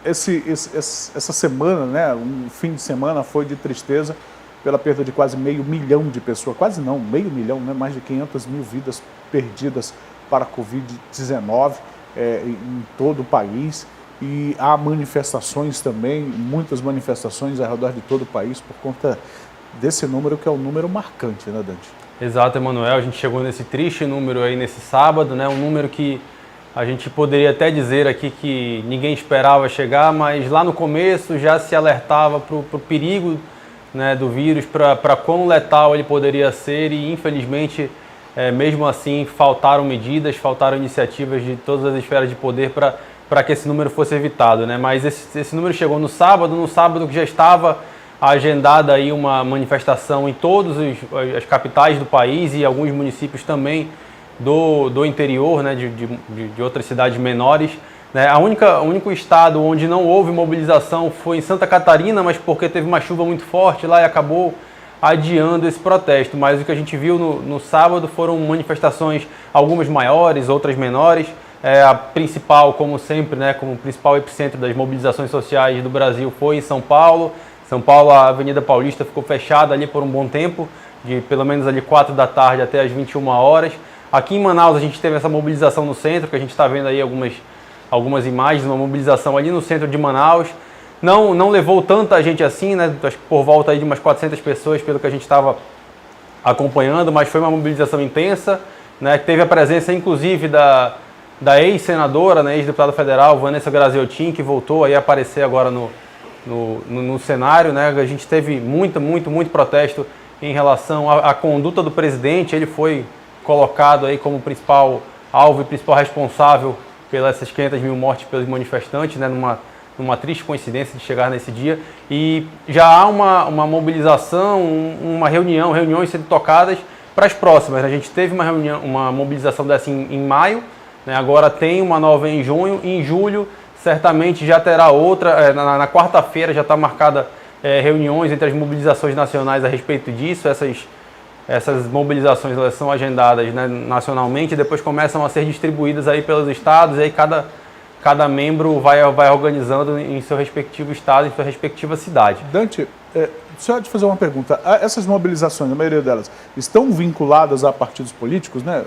essa semana, né, um fim de semana foi de tristeza pela perda de quase 500.000 de pessoas, quase não, 500.000, né, mais de 500.000 vidas perdidas para a Covid-19 em todo o país. E há manifestações também, muitas manifestações ao redor de todo o país por conta desse número, que é um número marcante, né, Dante? Exato, Emanuel. A gente chegou nesse triste número aí nesse sábado, né? Um número que a gente poderia até dizer aqui que ninguém esperava chegar, mas lá no começo já se alertava para o perigo, né, do vírus, para quão letal ele poderia ser e, infelizmente, mesmo assim, faltaram medidas, faltaram iniciativas de todas as esferas de poder para que esse número fosse evitado, né? Mas esse número chegou no sábado que já estava agendada aí uma manifestação em todas as capitais do país e alguns municípios também do interior, né, de outras cidades menores, né? O único estado onde não houve mobilização foi em Santa Catarina, mas porque teve uma chuva muito forte lá e acabou adiando esse protesto. Mas o que a gente viu no sábado foram manifestações, algumas maiores, outras menores. A principal, como sempre, né, como o principal epicentro das mobilizações sociais do Brasil foi em São Paulo. São Paulo, a Avenida Paulista ficou fechada ali por um bom tempo, de pelo menos ali 4 da tarde até as 21 horas. Aqui em Manaus a gente teve essa mobilização no centro, que a gente está vendo aí algumas imagens, uma mobilização ali no centro de Manaus. Não levou tanta gente assim, né, por volta aí de umas 400 pessoas, pelo que a gente estava acompanhando, mas foi uma mobilização intensa, né, que teve a presença inclusive da ex-senadora, né, ex-deputada federal, Vanessa Graziotin, que voltou aí a aparecer agora no cenário, né. A gente teve muito protesto em relação à conduta do presidente. Ele foi colocado aí como principal alvo e principal responsável pelas 500.000 mortes pelos manifestantes, né, numa triste coincidência de chegar nesse dia. E já há uma mobilização, reuniões sendo tocadas para as próximas. A gente teve uma mobilização dessa em maio, né, agora tem uma nova em junho, e em julho certamente já terá outra. Na quarta-feira já está marcada reuniões entre as mobilizações nacionais a respeito disso. Essas mobilizações, elas são agendadas, né, nacionalmente, e depois começam a ser distribuídas aí pelos estados, e aí cada membro vai organizando em seu respectivo estado, em sua respectiva cidade. Dante, só te fazer uma pergunta. Essas mobilizações, a maioria delas, estão vinculadas a partidos políticos, né?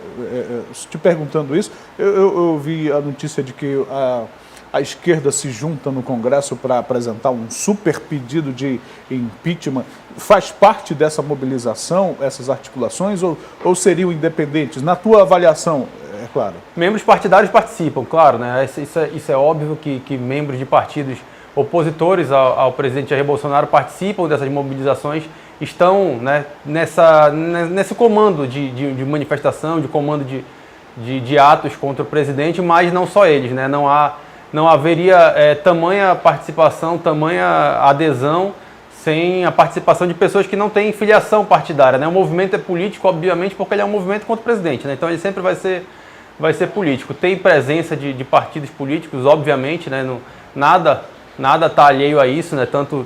Te perguntando isso, eu vi a notícia de que a esquerda se junta no Congresso para apresentar um super pedido de impeachment. Faz parte dessa mobilização, essas articulações, ou seriam independentes? Na tua avaliação, é claro. Membros partidários participam, claro, né? Isso é óbvio que membros de partidos opositores ao presidente Jair Bolsonaro participam dessas mobilizações, estão, né, nesse comando de manifestação, de comando de atos contra o presidente, mas não só eles, né? Não haveria tamanha participação, tamanha adesão sem a participação de pessoas que não têm filiação partidária, né? O movimento é político, obviamente, porque ele é um movimento contra o presidente, né? Então ele sempre vai ser político. Tem presença de partidos políticos, obviamente, né? Nada está alheio a isso, né? Tanto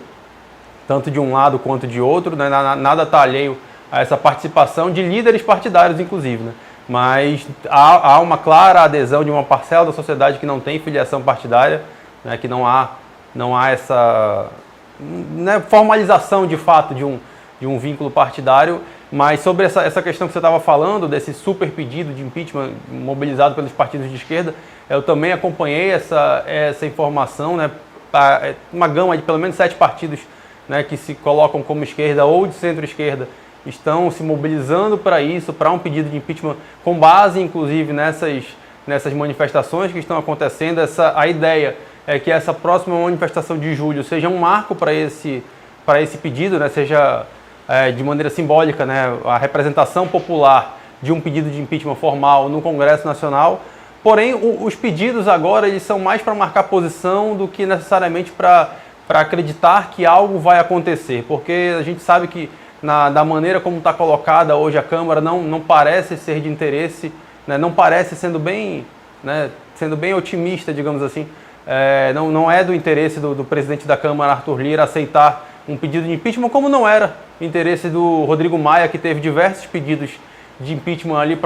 de um lado quanto de outro, né? Nada está alheio a essa participação de líderes partidários, inclusive, né? Mas há uma clara adesão de uma parcela da sociedade que não tem filiação partidária, né? Que não há essa, né, formalização de fato de um vínculo partidário. Mas sobre essa questão que você estava falando, desse super pedido de impeachment mobilizado pelos partidos de esquerda, eu também acompanhei essa informação, né? Uma gama de pelo menos 7 partidos, né, que se colocam como esquerda ou de centro-esquerda estão se mobilizando para isso, para um pedido de impeachment, com base inclusive nessas manifestações que estão acontecendo. A ideia é que essa próxima manifestação de julho seja um marco para esse pedido, né, seja de maneira simbólica, né, a representação popular de um pedido de impeachment formal no Congresso Nacional. Porém, os pedidos agora eles são mais para marcar posição do que necessariamente para acreditar que algo vai acontecer, porque a gente sabe que da maneira como está colocada hoje a Câmara não parece ser de interesse, né, não parece sendo bem otimista, digamos assim, não é do interesse do presidente da Câmara, Arthur Lira, aceitar um pedido de impeachment, como não era interesse do Rodrigo Maia, que teve diversos pedidos de impeachment ali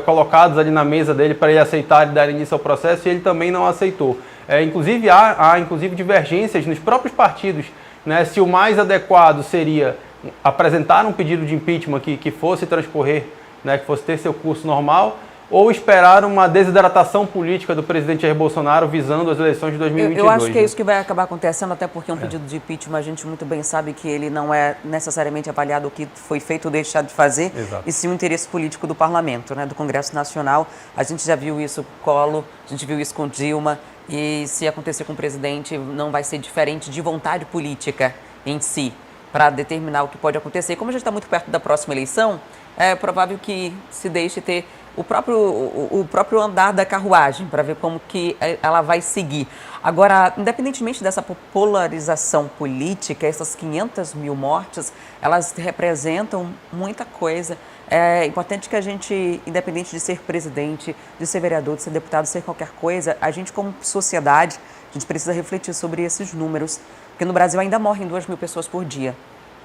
colocados ali na mesa dele para ele aceitar e dar início ao processo, e ele também não aceitou. Inclusive, há inclusive divergências nos próprios partidos, né, se o mais adequado seria apresentar um pedido de impeachment que fosse transcorrer, né, que fosse ter seu curso normal, ou esperar uma desidratação política do presidente Jair Bolsonaro visando as eleições de 2022. Eu acho que é isso que vai acabar acontecendo, até porque um pedido de impeachment, a gente muito bem sabe que ele não é necessariamente avaliado o que foi feito ou deixado de fazer, Exato. e sim o interesse político do parlamento, né, do Congresso Nacional. A gente já viu isso com Collor, a gente viu isso com Dilma, e se acontecer com o presidente não vai ser diferente de vontade política em si, para determinar o que pode acontecer. Como a gente está muito perto da próxima eleição, é provável que se deixe ter o próprio andar da carruagem, para ver como que ela vai seguir. Agora, independentemente dessa polarização política, essas 500 mil mortes, elas representam muita coisa. É importante que a gente, independente de ser presidente, de ser vereador, de ser deputado, de ser qualquer coisa, a gente como sociedade, a gente precisa refletir sobre esses números, porque no Brasil ainda morrem 2 mil pessoas por dia.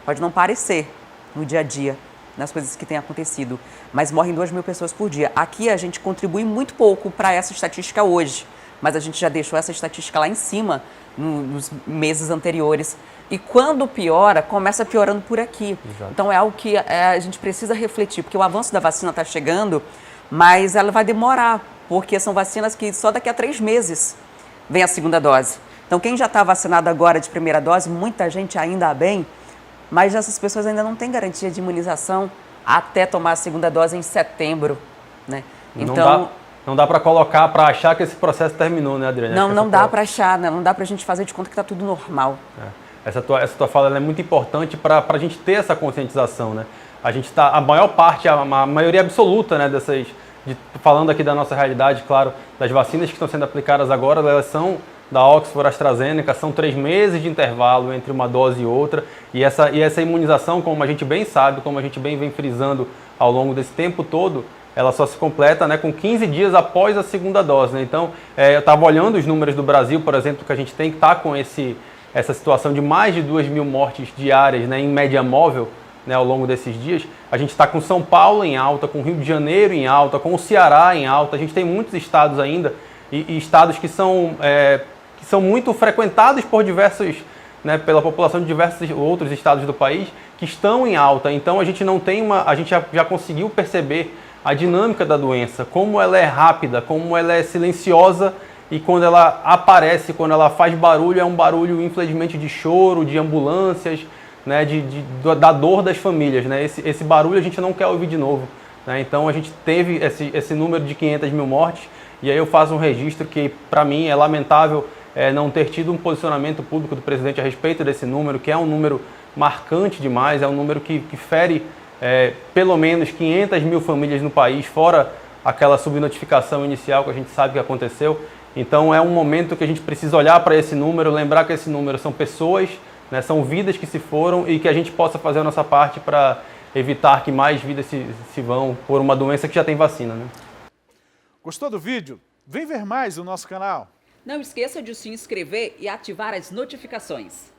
Pode não parecer no dia a dia, nas coisas que têm acontecido, mas morrem 2 mil pessoas por dia. Aqui a gente contribui muito pouco para essa estatística hoje, mas a gente já deixou essa estatística lá em cima nos meses anteriores. E quando piora, começa piorando por aqui. Exato. Então é algo que a gente precisa refletir, porque o avanço da vacina está chegando, mas ela vai demorar, porque são vacinas que só daqui a 3 meses vem a segunda dose. Então quem já está vacinado agora de primeira dose, muita gente ainda bem, mas essas pessoas ainda não têm garantia de imunização até tomar a segunda dose em setembro, né? Então, não dá para colocar, para achar que esse processo terminou, né, Adriane? Não dá para achar, né? Não dá para a gente fazer de conta que está tudo normal. Essa tua fala ela é muito importante para a gente ter essa conscientização, né? A gente está, a maior parte, a maioria absoluta, né, falando aqui da nossa realidade, claro, das vacinas que estão sendo aplicadas agora, elas são da Oxford AstraZeneca, são 3 meses de intervalo entre uma dose e outra, e essa imunização, como a gente bem sabe, como a gente bem vem frisando ao longo desse tempo todo, ela só se completa, né, com 15 dias após a segunda dose, né? Então, eu estava olhando os números do Brasil, por exemplo, que a gente tem que estar com essa situação de mais de 2 mil mortes diárias, né, em média móvel, né, ao longo desses dias. A gente está com São Paulo em alta, com Rio de Janeiro em alta, com o Ceará em alta. A gente tem muitos estados ainda, e estados que são muito frequentados por diversos, né, pela população de diversos outros estados do país, que estão em alta. Então a gente não tem a gente já conseguiu perceber a dinâmica da doença, como ela é rápida, como ela é silenciosa, e quando ela aparece, quando ela faz barulho, é um barulho infelizmente de choro, de ambulâncias, né, da dor das famílias, né? Esse barulho a gente não quer ouvir de novo, né? Então a gente teve esse número de 500 mil mortes, e aí eu faço um registro que para mim é lamentável não ter tido um posicionamento público do presidente a respeito desse número, que é um número marcante demais, é um número que fere pelo menos 500 mil famílias no país, fora aquela subnotificação inicial que a gente sabe que aconteceu. Então é um momento que a gente precisa olhar para esse número, lembrar que esse número são pessoas, né, são vidas que se foram, e que a gente possa fazer a nossa parte para evitar que mais vidas se vão por uma doença que já tem vacina, né? Gostou do vídeo? Vem ver mais no nosso canal. Não esqueça de se inscrever e ativar as notificações.